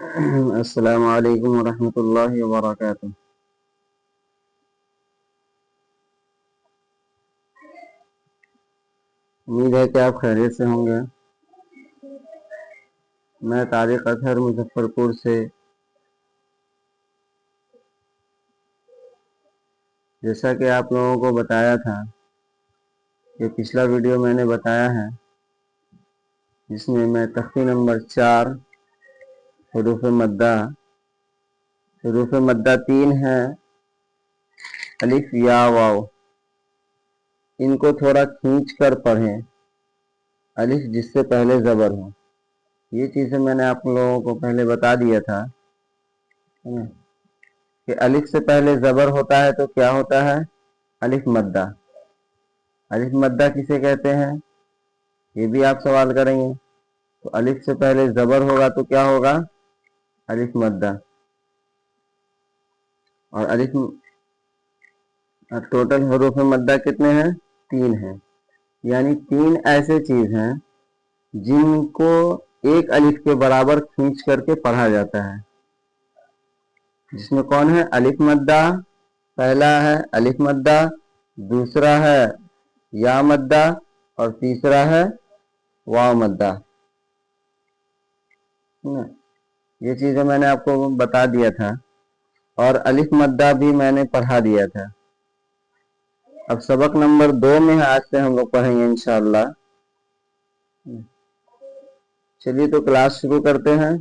السلام علیکم ورحمۃ اللہ وبرکاتہ۔ امید ہے کہ آپ خیریت سے ہوں گے۔ میں طارق اطہر مظفر پور سے، جیسا کہ آپ لوگوں کو بتایا تھا کہ پچھلا ویڈیو میں نے بتایا ہے جس میں میں تختی نمبر 4 حروف مدہ 3 ہیں، الف یا واو، ان کو تھوڑا کھینچ کر پڑھیں، الف جس سے پہلے زبر ہو۔ یہ چیزیں میں نے آپ لوگوں کو پہلے بتا دیا تھا کہ الف سے پہلے زبر ہوتا ہے تو کیا ہوتا ہے؟ الف مدہ۔ الف مدہ کسے کہتے ہیں یہ بھی آپ سوال کریں گے۔ تو الف سے پہلے زبر ہوگا تو کیا ہوگا؟ الف مدہ۔ اور الف ٹوٹل حروف مدہ کتنے ہیں؟ 3 ہیں، یعنی 3 ایسے چیز ہیں جن کو ایک الف کے برابر کھینچ کر کے پڑھا جاتا ہے، جس میں کون ہے؟ الف مدہ، پہلا ہے الف مدہ، دوسرا ہے یا مدہ، اور تیسرا ہے واو مدہ۔ یہ چیزیں میں نے آپ کو بتا دیا تھا، اور الف مدہ بھی میں نے پڑھا دیا تھا۔ اب سبق نمبر 2 میں آج سے ہم لوگ پڑھیں گے انشاءاللہ۔ چلیے تو کلاس شروع کرتے ہیں۔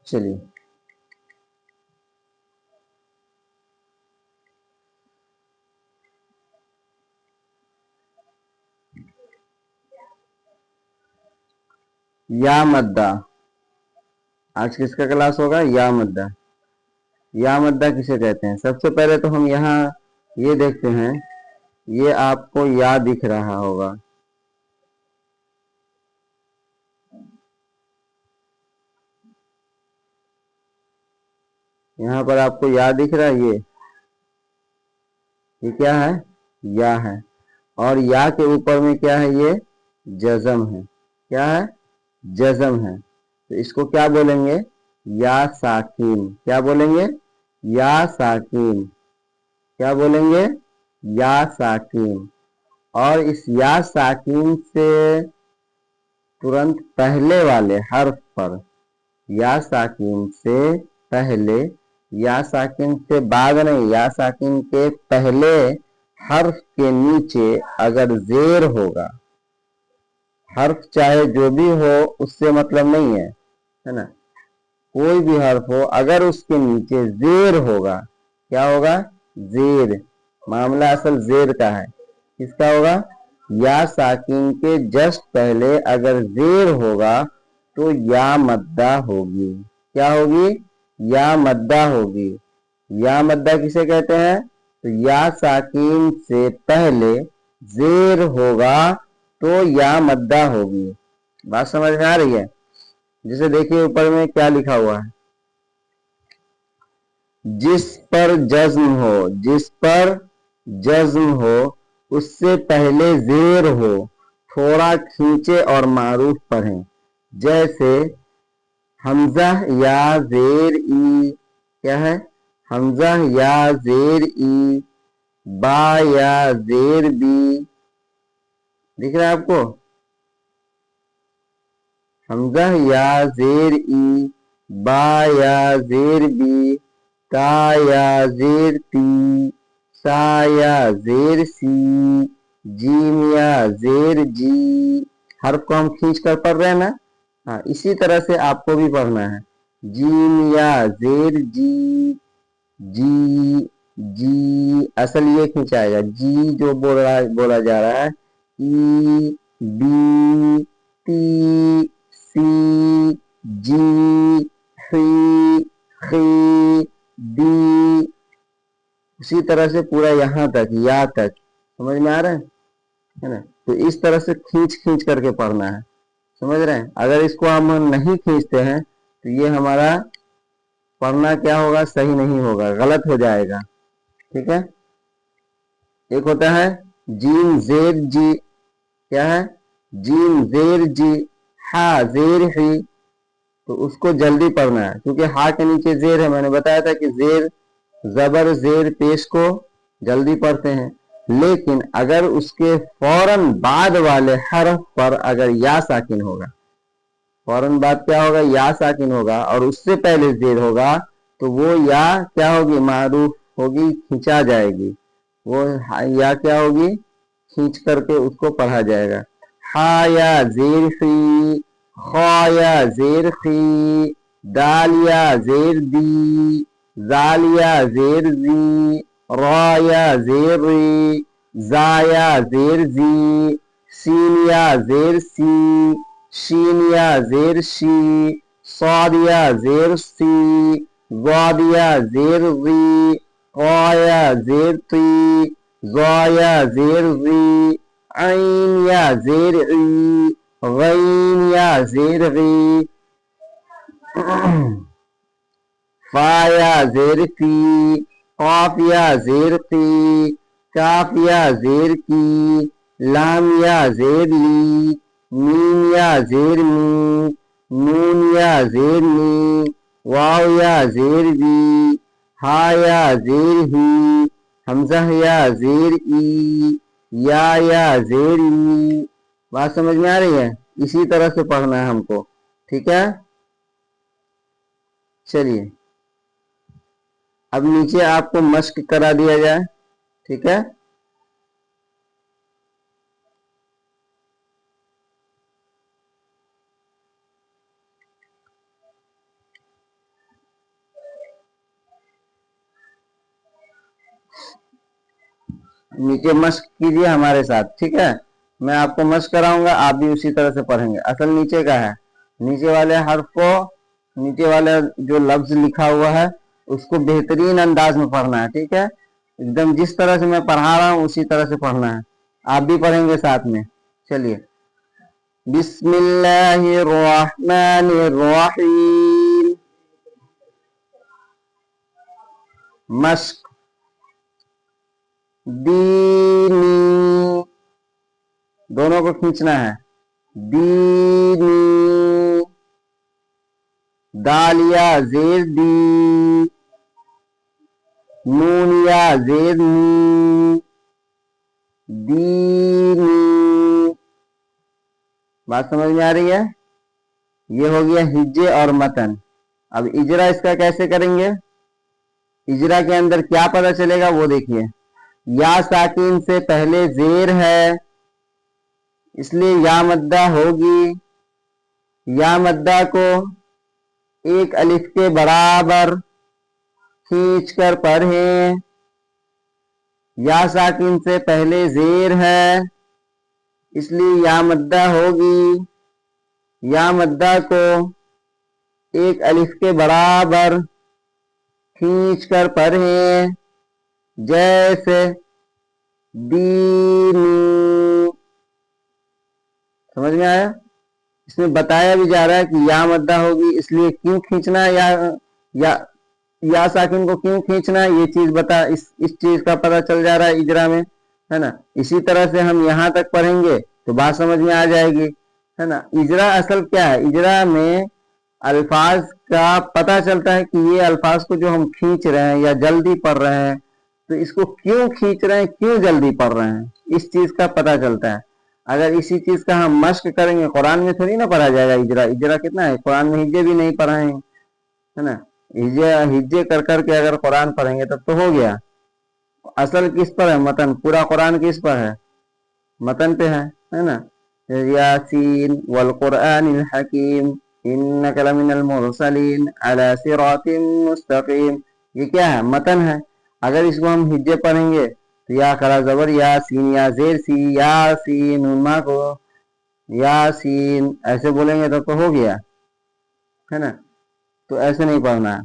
چلیے یا مدہ، آج کس کا کلاس ہوگا؟ یا مدہ۔ یا مدہ کسے کہتے ہیں؟ سب سے پہلے تو ہم یہاں یہ دیکھتے ہیں، یہ آپ کو یا دکھ رہا ہوگا، یہاں پر آپ کو یا دکھ رہا ہے، یہ کیا ہے؟ یا ہے۔ اور یا کے اوپر میں کیا ہے؟ یہ جزم ہے۔ کیا ہے؟ جزم ہے۔ تو اس کو کیا بولیں گے؟ یا ساکین۔ کیا بولیں گے؟ یا ساکین۔ کیا بولیں گے؟ یا ساکین۔ اور اس یا ساکین سے ترنت پہلے والے حرف پر، یا ساکین سے پہلے، یا ساکن سے بعد نہیں، یا ساکن کے پہلے حرف کے نیچے اگر زیر ہوگا، حرف چاہے جو بھی ہو اس سے مطلب نہیں ہے نا، کوئی بھی حرف ہو اگر اس کے نیچے زیر ہوگا، کیا ہوگا؟ زیر۔ معاملہ اصل زیر کا ہے۔ کس کا ہوگا؟ یا ساکن کے جسٹ پہلے اگر زیر ہوگا تو یا مدہ ہوگی۔ کیا ہوگی؟ یا مدہ ہوگی۔ یا مدہ کسے کہتے ہیں؟ تو یا ساکن سے پہلے زیر ہوگا تو یا مدہ ہوگی۔ بات سمجھ میں آ رہی ہے؟ جسے دیکھیے اوپر میں کیا لکھا ہوا ہے، جس پر جزم ہو، جس پر جزم ہو اس سے پہلے زیر ہو، تھوڑا کھینچے اور معروف پڑھیں، جیسے حمزہ یا زیر ای، کیا ہے؟ حمزہ یا زیر ای، با یا زیر بی، دکھ رہا ہے آپ کو؟ حمزہ یا زیر ای، با یا زیر بی، تا یا زیر تی، سا یا زیر سی، جیم یا زیر جی۔ حرف کو ہم کھینچ کر پڑھ رہے ہیں نا، ہاں اسی طرح سے آپ کو بھی پڑھنا ہے۔ جیم یا زیر جی، جی جی اصل یہ کھینچائے گا، جی جو بولا جا رہا ہے، ای بی تی سی جی خی خی دی، اسی طرح سے پورا یہاں تک، یا تک۔ سمجھ میں آ رہا ہے؟ ہے نا। تو اس طرح سے کھینچ کھینچ کر کے پڑھنا ہے، سمجھ رہے ہیں؟ اگر اس کو ہم نہیں کھینچتے ہیں تو یہ ہمارا پڑھنا کیا ہوگا، صحیح نہیں ہوگا، غلط ہو جائے گا، ٹھیک ہے۔ ایک ہوتا ہے جیم زیر جی، کیا ہے، جیم زیر جی، ہا زیر ہی، تو اس کو جلدی پڑھنا ہے کیونکہ ہا کے نیچے زیر ہے، میں نے بتایا تھا کہ زیر زبر زیر پیش کو جلدی پڑھتے ہیں، لیکن اگر اس کے فوراً بعد والے حرف پر اگر یا ساکن ہوگا، فوراً بعد کیا ہوگا، یا ساکن ہوگا، اور اس سے پہلے زیر ہوگا تو وہ یا کیا ہوگی، معروف ہوگی، کھینچا جائے گی، وہ یا کیا ہوگی، کھینچ کر کے اس کو پڑھا جائے گا۔ ہا یا زیر خی، خا یا زیر خی، دال یا زیر دی، زال یا زیر زی، را یا زیر ری، زا یا زیر زی، سین یا زیر سی، شین یا زیر شی، صاد یا زیر سی، ضاد یا زیر ضی، قا یا زیر طی، ضا یا زیر ضی، عین یا زیر عی، غین یا زیر غی، فا یا زیر فی، قاف یا زیر قی، کاف یا زیر کی، لام یا زیر لی، میم یا زیر می، نون یا زیر نی، واو یا زیر وی، ہا یا زیر ہی، حمزہ یا زیر ای، یا زیر ای۔ بات سمجھ میں آ رہی ہے؟ اسی طرح سے پڑھنا ہے ہم کو، ٹھیک ہے۔ چلیے اب نیچے آپ کو مشق کرا دیا جائے، ٹھیک ہے۔ نیچے مشق کیجیے ہمارے ساتھ، ٹھیک ہے۔ میں آپ کو مشق کراؤں گا، آپ بھی اسی طرح سے پڑھیں گے۔ اصل نیچے کا ہے، نیچے والے حرف کو، نیچے والے جو لفظ لکھا ہوا ہے اس کو بہترین انداز میں پڑھنا ہے، ٹھیک ہے۔ ایک دم جس طرح سے میں پڑھا رہا ہوں اسی طرح سے پڑھنا ہے، آپ بھی پڑھیں گے ساتھ میں۔ چلیے، بسم اللہ الرحمن الرحیم، مشق، دینی، دونوں کو کھینچنا ہے، دینی، دال یا زیر دی، نون یا زیر نی، دینی۔ بات سمجھ میں آ رہی ہے؟ یہ ہو گیا ہجے اور متن۔ اب اجرا اس کا کیسے کریں گے؟ اجرا کے اندر کیا پتہ چلے گا وہ دیکھیے، یا ساکن سے پہلے زیر ہے اس لیے یا مدہ ہوگی، یا مدہ کو ایک الف کے برابر کھینچ کر پڑھیں، یا ساکن سے پہلے زیر ہے اس لیے یا مدہ ہوگی، یا مدہ کو ایک الف کے برابر کھینچ کر پڑھیں، جیسے دینی۔ سمجھ میں آیا؟ اس میں بتایا بھی جا رہا ہے کہ یا مدہ ہوگی اس لیے کیوں کھینچنا ہے، یا ساکن کو کیوں کھینچنا ہے، یہ چیز اس چیز کا پتہ چل جا رہا ہے اجرا میں، ہے نا۔ اسی طرح سے ہم یہاں تک پڑھیں گے تو بات سمجھ میں آ جائے گی، ہے نا۔ اجرا اصل کیا ہے؟ اجرا میں الفاظ کا پتہ چلتا ہے کہ یہ الفاظ کو جو ہم کھینچ رہے ہیں یا جلدی پڑھ رہے ہیں تو اس کو کیوں کھینچ رہے ہیں، کیوں جلدی پڑھ رہے ہیں، اس چیز کا پتہ چلتا ہے۔ اگر اسی چیز کا ہم مشق کریں گے، قرآن میں تھوڑی نہ پڑھا جائے گا اجرا، اجرا کتنا ہے، قرآن میں ہجے بھی نہیں پڑھائیں، ہے نا۔ ہجے کر کر کے اگر قرآن پڑھیں گے تب تو ہو گیا۔ اصل کس پر ہے؟ متن، پورا قرآن کس پر ہے؟ متن پہ ہے نا۔ یاسین والقرآن الحکیم انک لمن المرسلین علی صراط مستقیم، یہ کیا ہے؟ متن ہے۔ اگر اس کو ہم ہجے پڑھیں گے تو یا کھڑا زبر یا سین یا زیر سی، یا سین ما کو یا سین ایسے بولیں گے تو ہو گیا، ہے نا۔ تو ایسے نہیں پڑھنا ہے،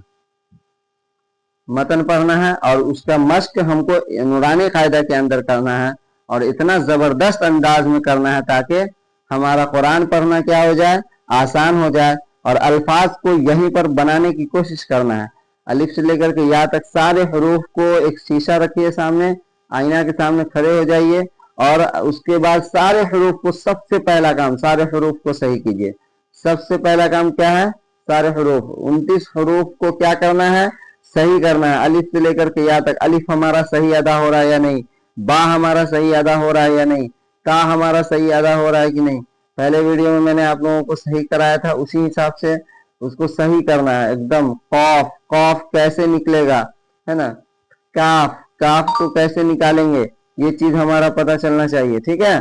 متن پڑھنا ہے، اور اس کا مشق ہم کو نورانی قاعدہ کے اندر کرنا ہے۔ اور اتنا زبردست انداز میں کرنا ہے تاکہ ہمارا قرآن پڑھنا کیا ہو جائے، آسان ہو جائے، اور الفاظ کو یہیں پر بنانے کی کوشش کرنا ہے۔ الف سے لے کر کے یا تک سارے حروف کو ایک شیشہ رکھیے سامنے، آئینہ کے سامنے کھڑے ہو جائیے، اور اس کے بعد سارے حروف کو، سب سے پہلا کام سارے حروف کو صحیح کیجیے۔ سب سے پہلا کام کیا ہے؟ سارے حروف 29 حروف کو کیا کرنا ہے؟ صحیح کرنا ہے، الف سے لے کر کے یا تک۔ الف ہمارا صحیح ادا ہو رہا ہے یا نہیں، با ہمارا صحیح ادا ہو رہا ہے یا نہیں، تا ہمارا صحیح ادا ہو رہا ہے کہ نہیں۔ پہلے ویڈیو میں نے آپ لوگوں کو صحیح کرایا تھا، اسی حساب سے اس کو صحیح کرنا ہے ایک دم۔ قاف، قاف کیسے نکلے گا، ہے نا؟ کاف، کاف کو کیسے نکالیں گے، یہ چیز ہمارا پتہ چلنا چاہیے، ٹھیک ہے؟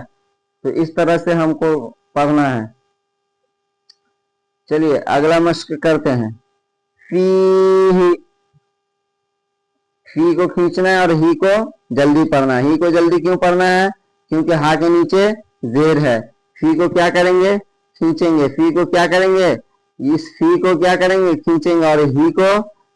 تو اس طرح سے ہم کو پڑھنا ہے۔ چلیے اگلا مشق کرتے ہیں۔ فی، فی کو کھینچنا ہے اور ہی کو جلدی پڑھنا ہے۔ ہی کو جلدی کیوں پڑھنا ہے؟ کیونکہ ہا کے نیچے زیر ہے۔ فی کو کیا کریں گے؟ کھینچیں گے۔ فی کو کیا کریں گے؟ اس فی کو کیا کریں گے؟ کھینچیں گے، اور ہی کو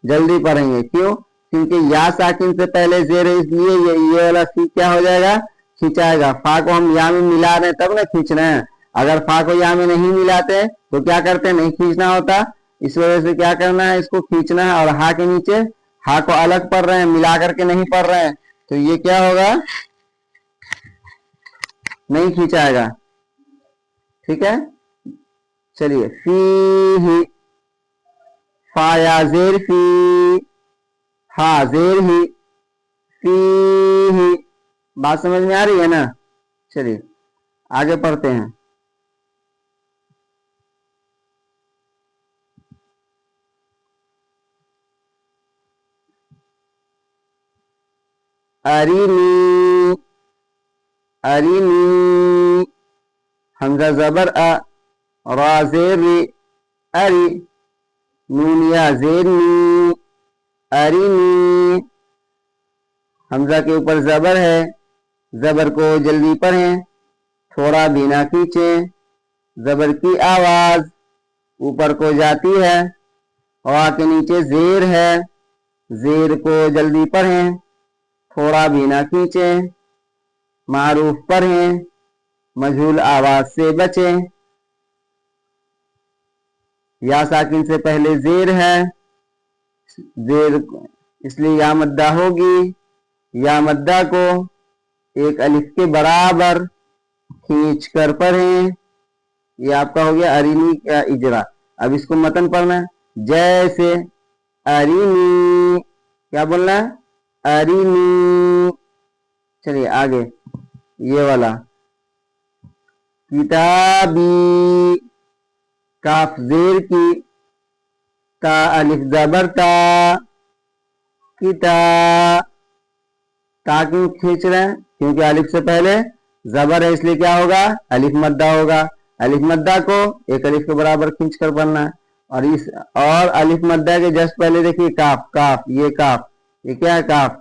جلدی پڑھیں گے۔ کیوں؟ کیونکہ یا ساکن سے پہلے زیر ہے، اس لیے یہ والا فی کیا ہو جائے گا؟ کھینچائے گا۔ فا کو ہم یا میں ملا رہے ہیں تب نہ کھینچ رہے ہیں۔ اگر فا کو یا میں نہیں ملاتے تو کیا کرتے؟ نہیں کھینچنا ہوتا۔ اس وجہ سے کیا کرنا ہے؟ اس کو کھینچنا ہے، اور ہا کے نیچے، ہا کو الگ پڑھ رہے ہیں، ملا کر کے نہیں پڑھ رہے ہیں، تو یہ کیا ہوگا؟ نہیں کھینچائے گا، ٹھیک ہے؟ چلیے فی ہی، فا یا زیر فی، ہا زیر ہی، فی ہی۔ بات سمجھ میں آ رہی ہے نا؟ چلیے آگے پڑھتے ہیں۔ ارینی، ارینی، حمزہ زبر ا، را زیر ری، اری، نون یا زیر نی، ارینی۔ حمزہ کے اوپر زبر ہے، زبر کو جلدی پڑھیں، تھوڑا بھی نہ کھینچیں۔ زبر کی آواز اوپر کو جاتی ہے، اور کے نیچے زیر ہے، زیر کو جلدی پڑھیں، تھوڑا بھی نہ کھینچیں۔ معروف پڑھیں، مجہول آواز سے بچیں۔ یا ساکن سے پہلے زیر ہے، زیر اس لیے یا مدہ ہوگی۔ یا مدہ کو ایک الف کے برابر کھینچ کر پڑھیں۔ یہ آپ کا ہو گیا ارینی کا اجرا۔ اب اس کو متن پڑھنا ہے، جیسے ارینی، کیا بولنا ہے؟ ارینی۔ چلیے آگے یہ والا، کتابی، کاف زیر کی، تا الف زبر تا، کتا۔ تا کیوں کھینچ رہے ہیں؟ کیونکہ الف سے پہلے زبر ہے، اس لیے کیا ہوگا؟ الف مدہ ہوگا۔ الف مدہ کو ایک الف کے برابر کھینچ کر پڑھنا ہے، اور الف مدہ کے جسٹ پہلے دیکھیے کاف، کاف، یہ کاف، یہ کیا ہے؟ کاف،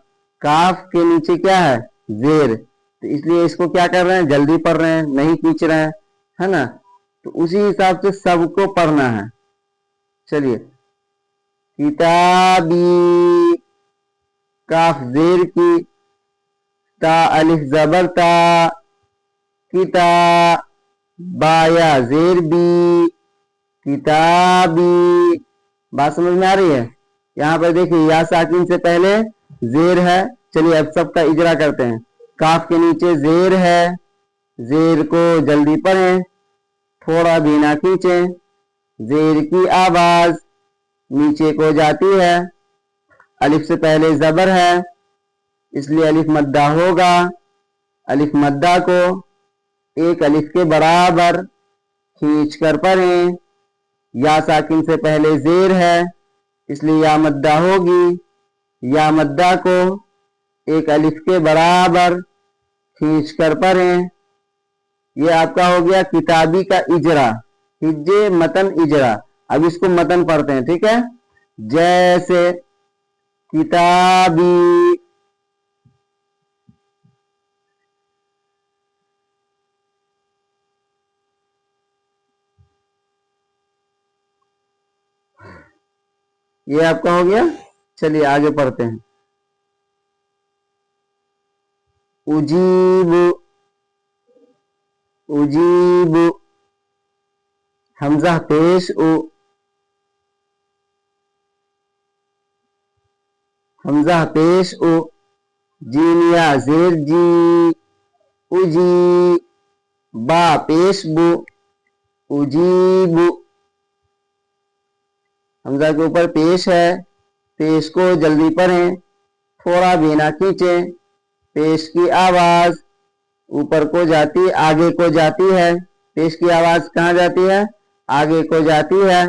کاف کے نیچے کیا ہے؟ زیر، تو اس لیے اس کو کیا کر رہے ہیں؟ جلدی پڑھ رہے ہیں، نہیں کھینچ رہے ہیں، ہے نا؟ تو اسی حساب سے سب کو پڑھنا ہے۔ چلیے کتابی، کاف زیر کی، تا الف زبر تا، کتا، با یا زیر بی، کتابی۔ بات سمجھ میں آ رہی ہے؟ یہاں پر دیکھیے یا ساکن سے پہلے زیر ہے۔ چلیے اب سب کا اجرا کرتے ہیں۔ کاف کے نیچے زیر ہے، زیر کو جلدی پڑھیں، تھوڑا بھی نہ کھینچیں۔ زیر کی آواز نیچے کو جاتی ہے، الف سے پہلے زبر ہے، اس لیے الف مدہ ہوگا۔ الف مدہ کو ایک الف کے برابر کھینچ کر پڑھیں۔ یا ساکن سے پہلے زیر ہے، اس لیے یا مدہ ہوگی۔ یا مدہ کو ایک الف کے برابر کھینچ کر پڑھیں۔ یہ آپ کا ہو گیا کتابی کا اجرا، ہجے متن اجرا۔ اب اس کو متن پڑھتے ہیں، ٹھیک ہے؟ جیسے کتابی، یہ آپ کا ہو گیا۔ چلیے آگے پڑھتے ہیں۔ اجیب اجیب، حمزہ پیش او، حمزہ پیش او، جیم یا زیر جی، اجی، با پیش بو، اجیب، حمزہ کے اوپر پیش ہے، پیش کو جلدی پڑھیں، تھوڑا بھی نہ کھینچیں، پیش کی آواز اوپر کو جاتی، آگے کو جاتی ہے، پیش کی آواز کہاں جاتی ہے؟ آگے کو جاتی ہے،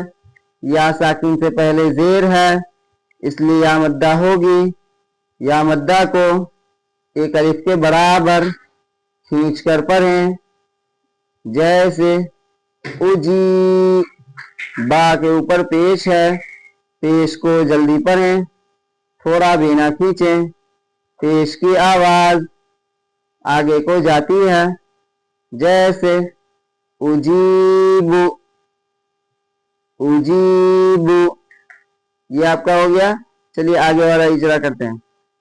یا ساکن سے پہلے زیر ہے اس لیے یا مدہ ہوگی، یا مدہ کو ایک الف کے برابر کھینچ کر پڑھیں، جیسے اجی، با کے اوپر پیش ہے، پیش کو جلدی پڑھیں، تھوڑا بھی نہ کھینچیں، پیش کی آواز آگے کو جاتی ہے، جیسے اجیب اجیب، یہ آپ کا ہو گیا۔ چلیے آگے والا اجرا کرتے ہیں،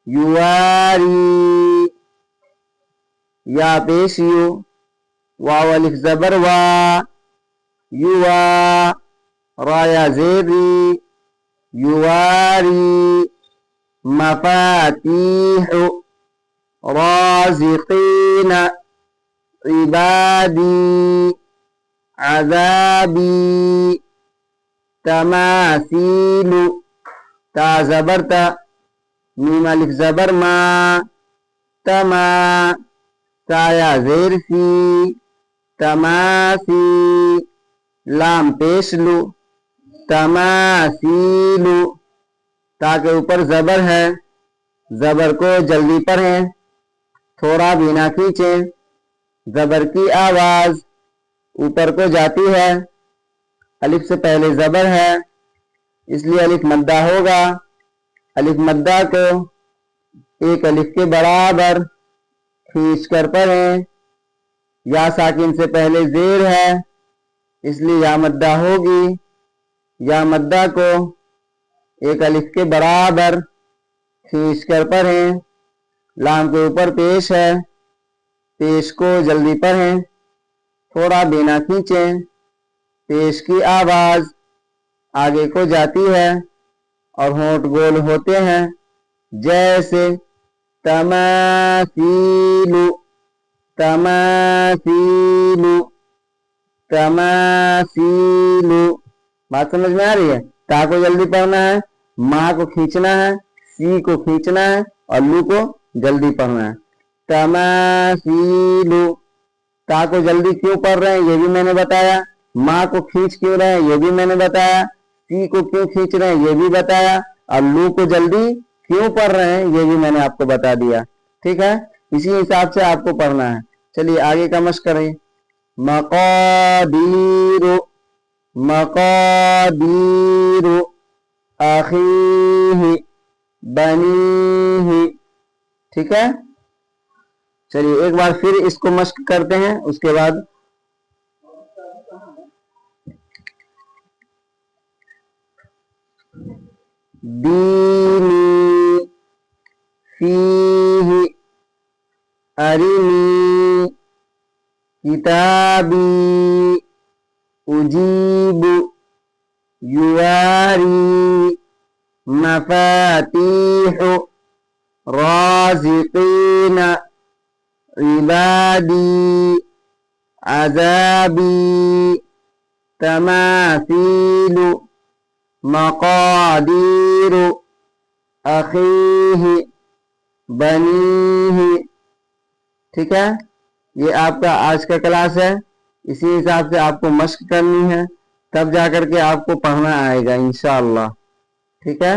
یواری، یا پیش یو، واو الف زبر وا، یوا، را یا زیری، یواری، مفاتیح، رازقین، عبادی، عذابی، تماثیل، تا زبر تا، میم الف زبر ما، تما، تا یا زیر سی، تماسی، لام پیش لو، تماثیلو، تا کے اوپر زبر ہے، زبر کو جلدی پڑھیں، تھوڑا بھی نہ کھینچیں، زبر کی آواز اوپر کو جاتی ہے، الف سے پہلے زبر ہے اس لیے الف مدہ ہوگا، الف مدہ کو ایک الف کے برابر کھینچ کر پڑھیں، یا ساکن سے پہلے زیر ہے اس لیے یا مدہ ہوگی، یا مدہ کو ایک الف کے برابر کھینچ کر پڑھیں، لام کے اوپر پیش ہے، پیش کو جلدی پڑھیں، تھوڑا بھی نہ کھینچیں، پیش کی آواز آگے کو جاتی ہے اور ہونٹ گول ہوتے ہیں، جیسے تماثیلو، تماثیلو، تماثیلو، بات سمجھ میں آ رہی ہے؟ تا کو جلدی پڑھنا ہے، ماں کو کھینچنا ہے، سی کو کھینچنا ہے اور لو کو جلدی پڑھنا ہے، تماثیلو، تا کو جلدی کیوں پڑھ رہے ہیں یہ بھی میں نے بتایا، ماں کو کھینچ کیوں رہے ہیں یہ بھی میں نے بتایا، سی کو کیوں کھینچ رہے ہیں یہ بھی بتایا، اور لو کو جلدی کیوں پڑھ رہے ہیں یہ بھی میں نے آپ کو بتا دیا، ٹھیک ہے؟ اسی حساب سے آپ کو پڑھنا ہے۔ چلیے آگے کا مشق کریں، مقادیر، مقادیر، اخیہ، بنیہ، ٹھیک ہے؟ چلیے ایک بار پھر اس کو مشق کرتے ہیں، اس کے بعد دینی، فیہ، ارنی، کتابی، اجیب، یواری، مفاتیح، رازقین، عبادی، عذابی، تماثیل، مقادیر، اخیہ، بنیہ، ٹھیک ہے؟ یہ آپ کا آج کا کلاس ہے، اسی حساب سے آپ کو مشق کرنی ہے، تب جا کر کے آپ کو پڑھنا آئے گا انشاءاللہ، ٹھیک ہے؟